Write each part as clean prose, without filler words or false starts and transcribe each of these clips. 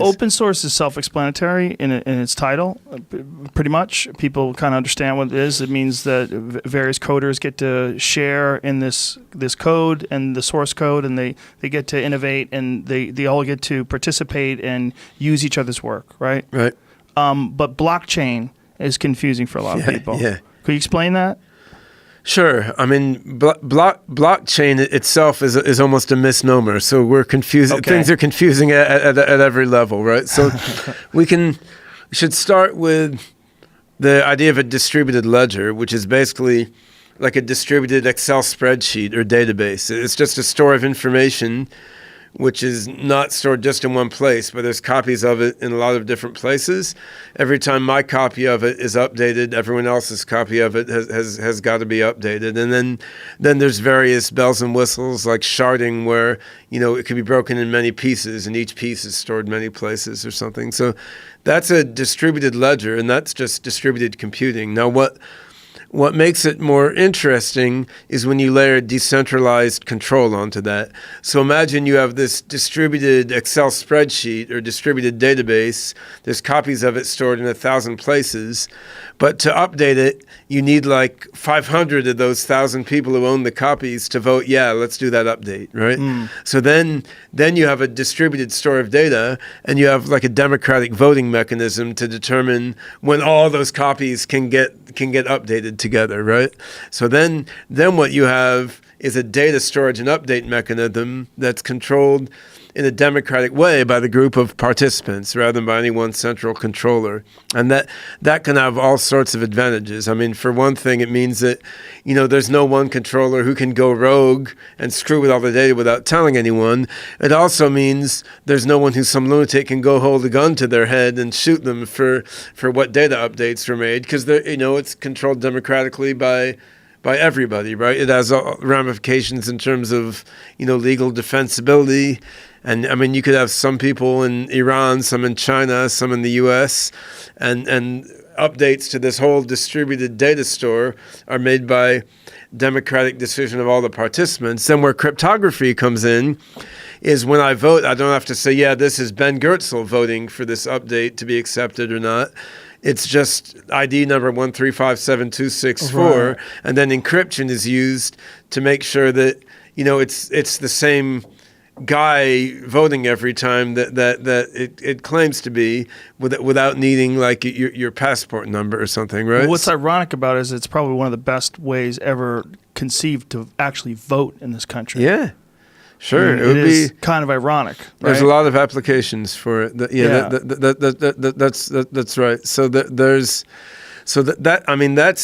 Open source is self-explanatory in its title, pretty much. People kind of understand what it is. It means that various coders get to share in this code and the source code, and they get to innovate, and they all get to participate and use each other's work, right? Right. But blockchain is confusing for a lot of people. Yeah. Could you explain that? Sure. I mean, blockchain itself is almost a misnomer. So we're confused. Okay. Things are confusing at every level, right? So we should start with the idea of a distributed ledger, which is basically like a distributed Excel spreadsheet or database. It's just a store of information which is not stored just in one place, but there's copies of it in a lot of different places. Every time my copy of it is updated, everyone else's copy of it has got to be updated. And then there's various bells and whistles like sharding, where it could be broken in many pieces, and each piece is stored many places or something. So that's a distributed ledger, and that's just distributed computing. Now, what makes it more interesting is when you layer decentralized control onto that. So imagine you have this distributed Excel spreadsheet or distributed database. There's copies of it stored in 1,000 places. But to update it, you need like 500 of those 1,000 people who own the copies to vote, yeah, let's do that update, right? So then you have a distributed store of data, and you have like a democratic voting mechanism to determine when all those copies can get updated together, right? So then what you have is a data storage and update mechanism that's controlled in a democratic way by the group of participants rather than by any one central controller. And that can have all sorts of advantages. I mean, for one thing, it means that, there's no one controller who can go rogue and screw with all the data without telling anyone. It also means there's no one who some lunatic can go hold a gun to their head and shoot them for what data updates were made, because it's controlled democratically by everybody, right? It has ramifications in terms of, legal defensibility. And I mean, you could have some people in Iran, some in China, some in the US, and updates to this whole distributed data store are made by democratic decision of all the participants. Then where cryptography comes in is when I vote, I don't have to say, yeah, this is Ben Goertzel voting for this update to be accepted or not. It's just ID number 1357264, right. And then encryption is used to make sure that it's the same guy voting every time that it claims to be, without needing like your passport number or something, right? What's ironic about it is it's probably one of the best ways ever conceived to actually vote in this country. Yeah. Sure, it would be kind of ironic. Right? There's a lot of applications for it. That's right. So that's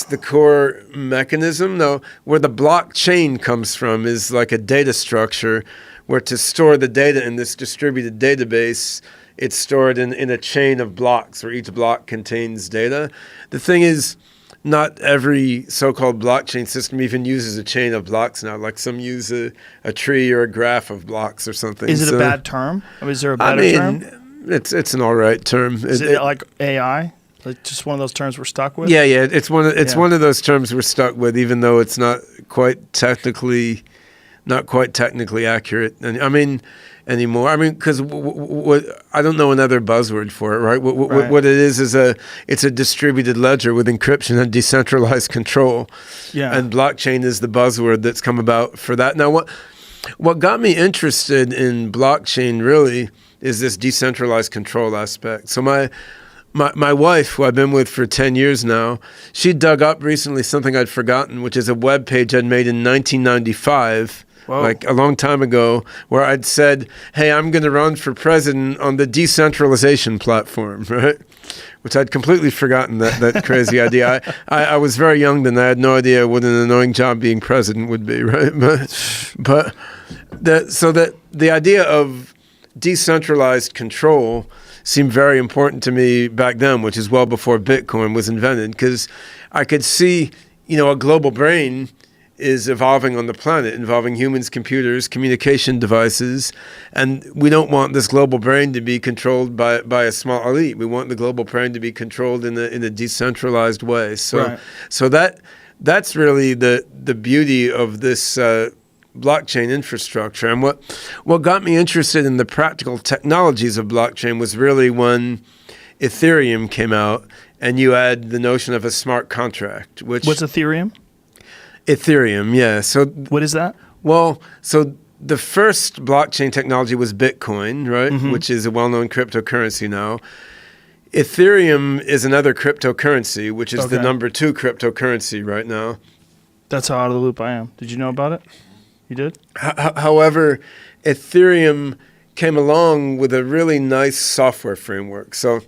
the core mechanism. Now, where the blockchain comes from is like a data structure, where to store the data in this distributed database, it's stored in a chain of blocks, where each block contains data. The thing is, not every so-called blockchain system even uses a chain of blocks now. Like some use a tree or a graph of blocks or something. Is it a bad term? I mean, is there a better term? It's an all right term. Is it like AI? Like just one of those terms we're stuck with? Yeah. It's one of those terms we're stuck with, even though it's not quite technically accurate. And I mean, anymore. I mean, because I don't know another buzzword for it, right? What it is it's a distributed ledger with encryption and decentralized control. Yeah. And blockchain is the buzzword that's come about for that. Now, what got me interested in blockchain really is this decentralized control aspect. So my wife, who I've been with for 10 years now, she dug up recently something I'd forgotten, which is a web page I'd made in 1995. Whoa. Like a long time ago, where I'd said, hey, I'm going to run for president on the Decentralization platform, right? Which I'd completely forgotten that crazy idea. I was very young then. I had no idea what an annoying job being president would be, right? But the idea of decentralized control seemed very important to me back then, which is well before Bitcoin was invented, because I could see, a global brain is evolving on the planet, involving humans, computers, communication devices, and we don't want this global brain to be controlled by a small elite. We want the global brain to be controlled in a decentralized way. So, right. So that's really the beauty of this blockchain infrastructure. And what got me interested in the practical technologies of blockchain was really when Ethereum came out, and you add the notion of a smart contract. What's Ethereum? Ethereum, yeah. So what is that? Well, so the first blockchain technology was Bitcoin, right? Mm-hmm. Which is a well-known cryptocurrency now. Ethereum is another cryptocurrency, which is the number 2 cryptocurrency right now. That's how out of the loop I am. Did you know about it? You did? However, Ethereum came along with a really nice software framework. So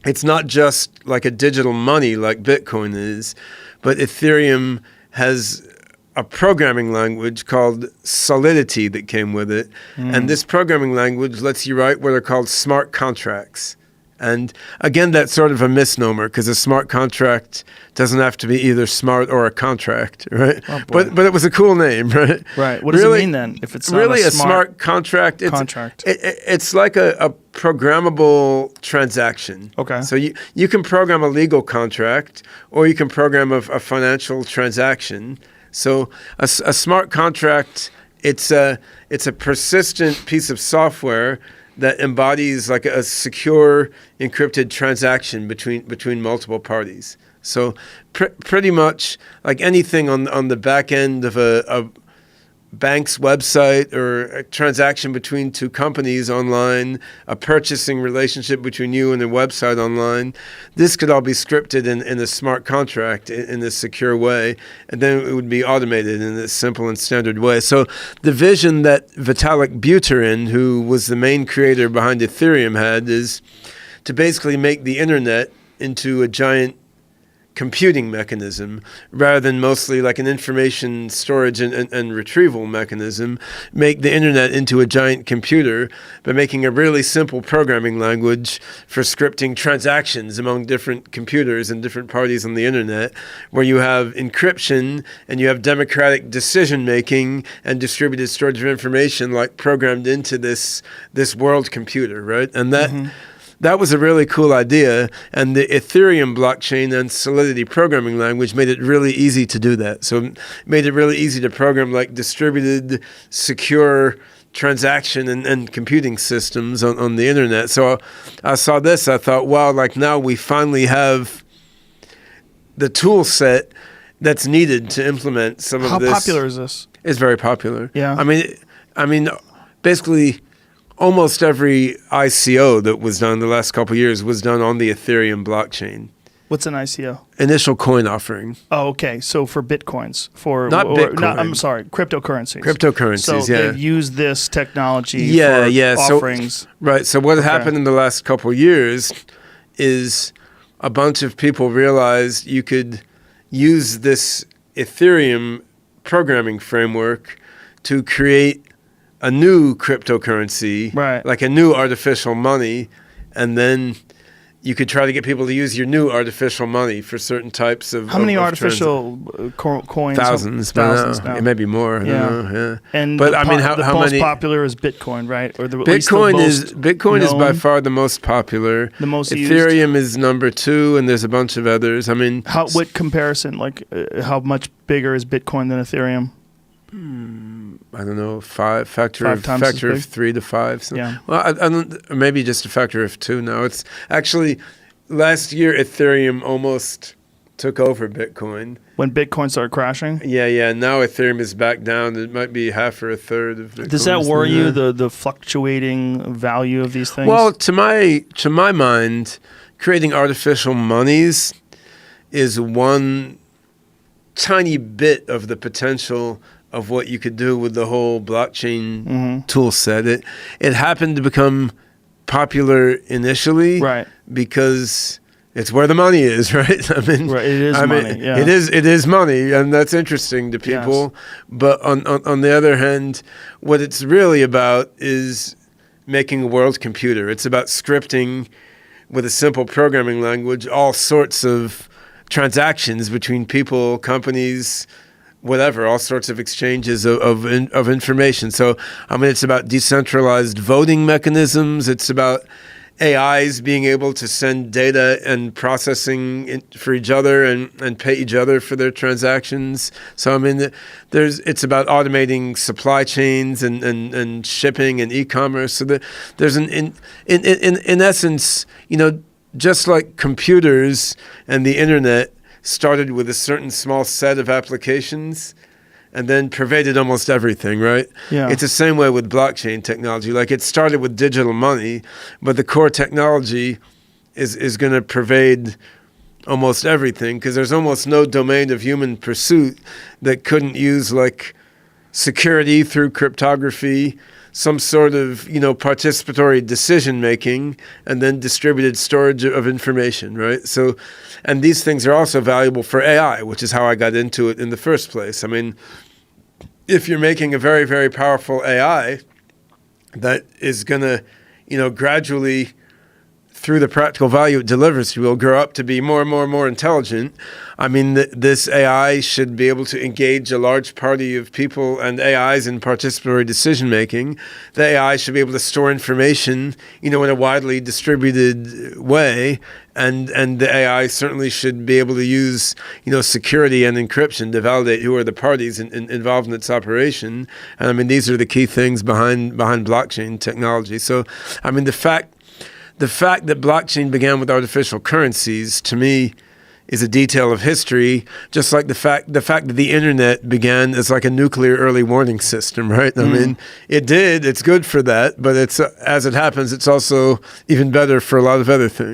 it's not just like a digital money like Bitcoin is, but Ethereum has a programming language called Solidity that came with it. And this programming language lets you write what are called smart contracts. And again, that's sort of a misnomer because a smart contract doesn't have to be either smart or a contract, right? Oh, but it was a cool name, right? Right. What does it mean then? If it's not really a smart contract, contract. It's like a programmable transaction. Okay. So you can program a legal contract, or you can program a financial transaction. So a smart contract, it's a persistent piece of software that embodies like a secure encrypted transaction between multiple parties. So pretty much like anything on the back end of a bank's website, or a transaction between two companies online, a purchasing relationship between you and a website online, this could all be scripted in a smart contract in a secure way, and then it would be automated in a simple and standard way. So the vision that Vitalik Buterin, who was the main creator behind Ethereum, had is to basically make the internet into a giant computing mechanism rather than mostly like an information storage and retrieval mechanism, make the internet into a giant computer by making a really simple programming language for scripting transactions among different computers and different parties on the internet, where you have encryption and you have democratic decision making and distributed storage of information like programmed into this world computer, right? And that was a really cool idea, and the Ethereum blockchain and Solidity programming language made it really easy to do that. So it made it really easy to program like distributed, secure transaction and computing systems on the internet. So I saw this, I thought, wow, like now we finally have the tool set that's needed to implement some of this. How popular is this? It's very popular. Yeah. I mean, basically, almost every ICO that was done the last couple of years was done on the Ethereum blockchain. What's an ICO? Initial coin offering. Oh, okay. So for bitcoins, Not Bitcoin. I'm sorry, cryptocurrencies. Cryptocurrencies, so they've used this technology for offerings. So, right. So what happened in the last couple of years is a bunch of people realized you could use this Ethereum programming framework to create a new cryptocurrency, right, like a new artificial money, and then you could try to get people to use your new artificial money for certain types of. How many artificial coins? Thousands now. It may be more. I don't know. And but the how most many? popular is Bitcoin, right? Or Bitcoin is by far the most popular. The most Ethereum is number 2, and there's a bunch of others. I mean, what comparison? Like, how much bigger is Bitcoin than Ethereum? I don't know, factor of 3 to 5. So. Yeah. Well, I don't, maybe just a factor of 2 now. It's actually last year Ethereum almost took over Bitcoin. When Bitcoin started crashing? Yeah. Now Ethereum is back down. It might be half or a third of Bitcoin. Does that worry you, the fluctuating value of these things? Well, to my mind, creating artificial monies is one tiny bit of the potential of what you could do with the whole blockchain tool set. It happened to become popular initially, right, because it's where the money is, right? Right, it is money. Yeah. It is money, and that's interesting to people. Yes. But on the other hand, what it's really about is making a world computer. It's about scripting with a simple programming language all sorts of transactions between people, companies, whatever, all sorts of exchanges of information. So, it's about decentralized voting mechanisms. It's about AIs being able to send data and processing for each other and pay each other for their transactions. So I mean, it's about automating supply chains and shipping and e-commerce. So there's in essence, you know, just like computers and the internet started with a certain small set of applications and then pervaded almost everything, right? Yeah. It's the same way with blockchain technology. Like, it started with digital money, but the core technology is going to pervade almost everything, because there's almost no domain of human pursuit that couldn't use, like, security through cryptography, some sort of, you know, participatory decision making, and then distributed storage of information, right? So, and these things are also valuable for AI, which is how I got into it in the first place. I mean, if you're making a very, very powerful AI that is going to, you know, gradually, through the practical value it delivers, will grow up to be more and more and more intelligent. I mean, this AI should be able to engage a large party of people and AIs in participatory decision making. The AI should be able to store information, you know, in a widely distributed way, and the AI certainly should be able to use, you know, security and encryption to validate who are the parties involved in its operation. And I mean, these are the key things behind blockchain technology. So, I mean, the fact that blockchain began with artificial currencies, to me, is a detail of history, just like the fact that the internet began as like a nuclear early warning system, right? I mean, it's good for that, but it's, as it happens, it's also even better for a lot of other things.